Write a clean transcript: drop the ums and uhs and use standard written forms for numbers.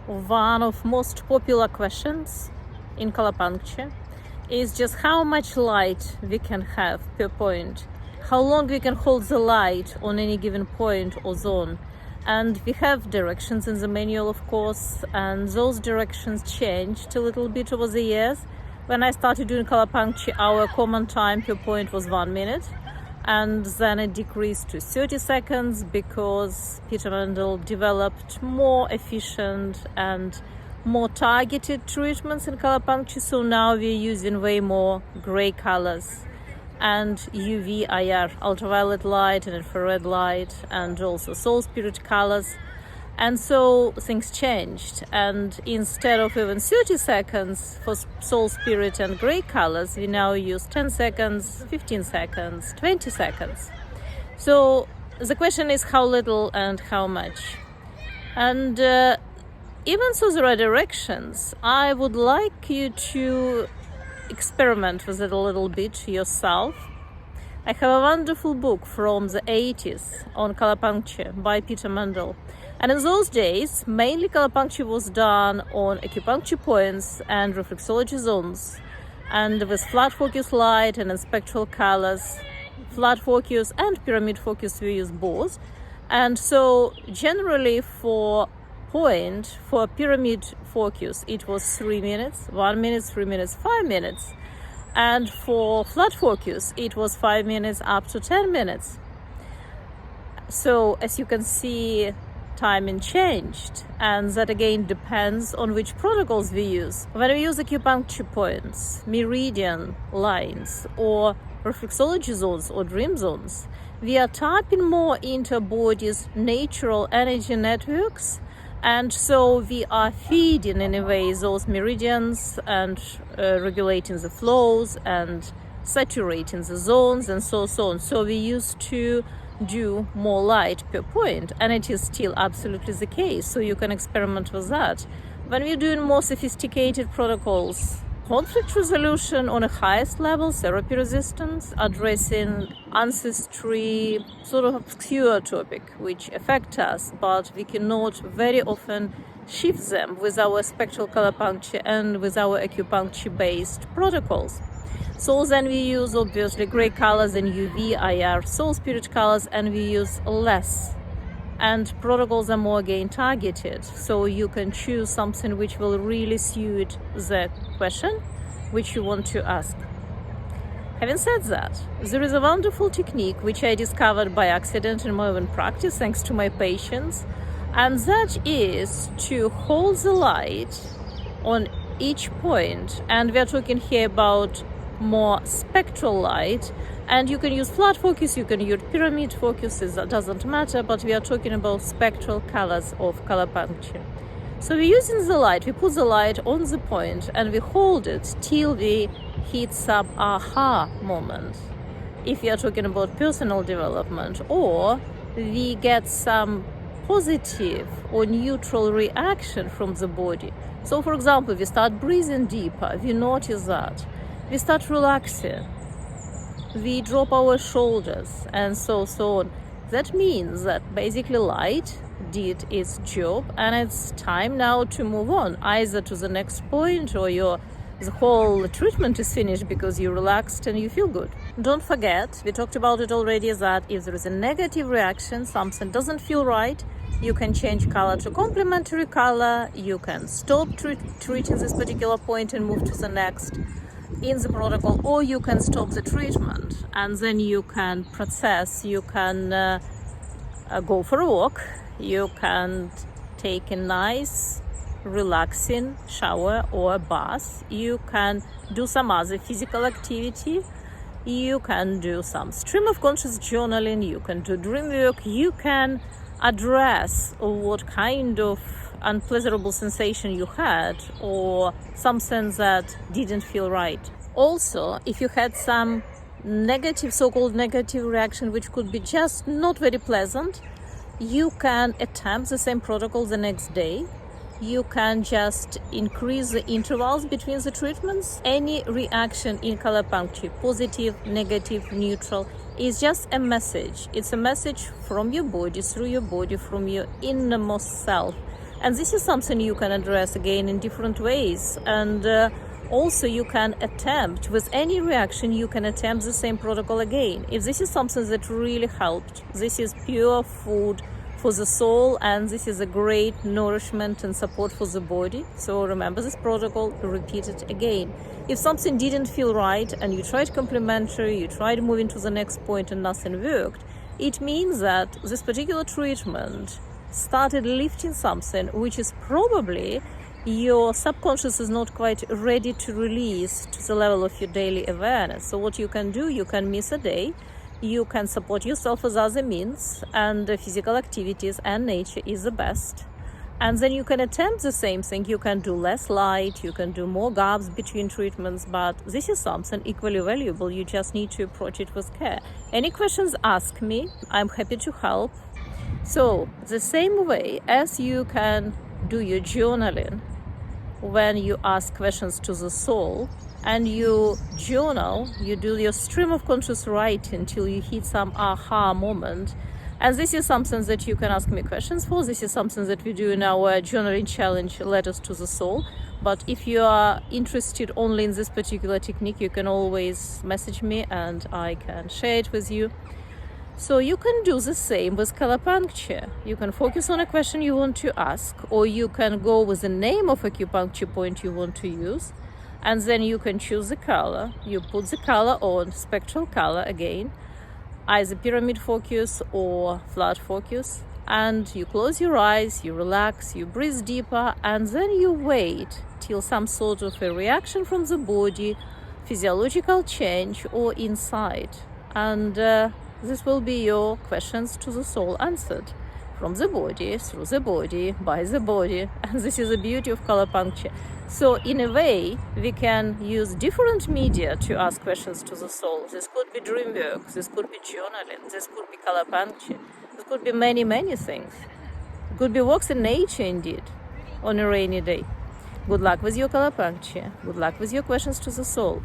one of most popular questions in Colourpuncture is just how much light we can have per point, how long we can hold the light on any given point or zone. And we have directions in the manual, of course, and those directions changed a little bit over the years. When I started doing Colourpuncture, our common time per point was 1 minute, and then it decreased to 30 seconds because Peter Mendel developed more efficient and more targeted treatments in Colourpuncture. So now we're using way more gray colors and UV, IR, ultraviolet light and infrared light, and also soul spirit colors. And so things changed, and instead of even 30 seconds for soul spirit and gray colors, we now use 10 seconds, 15 seconds, 20 seconds. So the question is how little and how much. And even though there are directions, I would like you to experiment with it a little bit yourself. I have a wonderful book from the 80s on Colourpuncture by Peter Mendel. And in those days, mainly Colourpuncture was done on acupuncture points and reflexology zones, and with flat focus light and in spectral colors. Flat focus and pyramid focus, we use both. And so generally for pyramid focus, it was 3 minutes, 1 minute, 3 minutes, 5 minutes. And for flat focus, it was 5 minutes up to 10 minutes. So as you can see, timing changed, and that again depends on which protocols we use. When we use acupuncture points, meridian lines, or reflexology zones or dream zones, we are tapping more into our body's natural energy networks, and so we are feeding in a way those meridians and regulating the flows and saturating the zones and so on. So we used to do more light per point, and it is still absolutely the case, so you can experiment with that. When we're doing more sophisticated protocols, conflict resolution on a highest level, therapy resistance, addressing ancestry, sort of obscure topic which affect us, but we cannot very often shift them with our spectral Colourpuncture and with our acupuncture-based protocols. So then we use obviously gray colors and UV, IR, soul spirit colors, and we use less. And protocols are more again targeted, so you can choose something which will really suit the question which you want to ask. Having said that, there is a wonderful technique which I discovered by accident in my own practice thanks to my patients, and that is to hold the light on each point. And we are talking here about more spectral light, and you can use flat focus, you can use pyramid focus, it doesn't matter, but we are talking about spectral colors of Colourpuncture. So we're using the light, we put the light on the point and we hold it till we hit some aha moment, if we are talking about personal development, or we get some positive or neutral reaction from the body. So for example, we start breathing deeper, we notice that we start relaxing, we drop our shoulders, and so on. That means that basically light did its job, and it's time now to move on, either to the next point, or the whole treatment is finished because you relaxed and you feel good. Don't forget, we talked about it already, that if there is a negative reaction, something doesn't feel right, you can change color to complementary color, you can stop treating this particular point and move to the next in the protocol, or you can stop the treatment and then you can process, you can go for a walk, you can take a nice relaxing shower or a bath, you can do some other physical activity, you can do some stream of conscious journaling, you can do dream work, you can address what kind of unpleasurable sensation you had or something that didn't feel right. Also, if you had some negative, so-called negative reaction, which could be just not very pleasant, you can attempt the same protocol the next day. You can just increase the intervals between the treatments. Any reaction in Colourpuncture, positive, negative, neutral, is just a message. It's a message from your body, through your body, from your innermost self, And this is something you can address again in different ways. And also you can attempt, with any reaction, you can attempt the same protocol again. If this is something that really helped, this is pure food for the soul, and this is a great nourishment and support for the body. So remember this protocol, repeat it again. If something didn't feel right and you tried complementary, you tried moving to the next point and nothing worked, it means that this particular treatment started lifting something which is probably your subconscious is not quite ready to release to the level of your daily awareness. So what you can do, you can miss a day, you can support yourself with other means, and physical activities and nature is the best. And then you can attempt the same thing. You can do less light, you can do more gaps between treatments, but this is something equally valuable. You just need to approach it with care. Any questions, ask me. I'm happy to help. So the same way as you can do your journaling when you ask questions to the soul, and you journal, you do your stream of conscious writing till you hit some aha moment. And this is something that you can ask me questions for. This is something that we do in our journaling challenge, Letters to the Soul. But if you are interested only in this particular technique, you can always message me and I can share it with you. So you can do the same with Colourpuncture. You can focus on a question you want to ask, or you can go with the name of acupuncture point you want to use, and then you can choose the color. You put the color on, spectral color again, either pyramid focus or flat focus, and you close your eyes, you relax, you breathe deeper, and then you wait till some sort of a reaction from the body, physiological change or insight. And this will be your questions to the soul answered from the body, through the body, by the body. And this is the beauty of Colourpuncture. So in a way, we can use different media to ask questions to the soul. This could be dream work, this could be journaling, this could be Colourpuncture, this could be many, many things. It could be walks in nature indeed, on a rainy day. Good luck with your Colourpuncture. Good luck with your questions to the soul.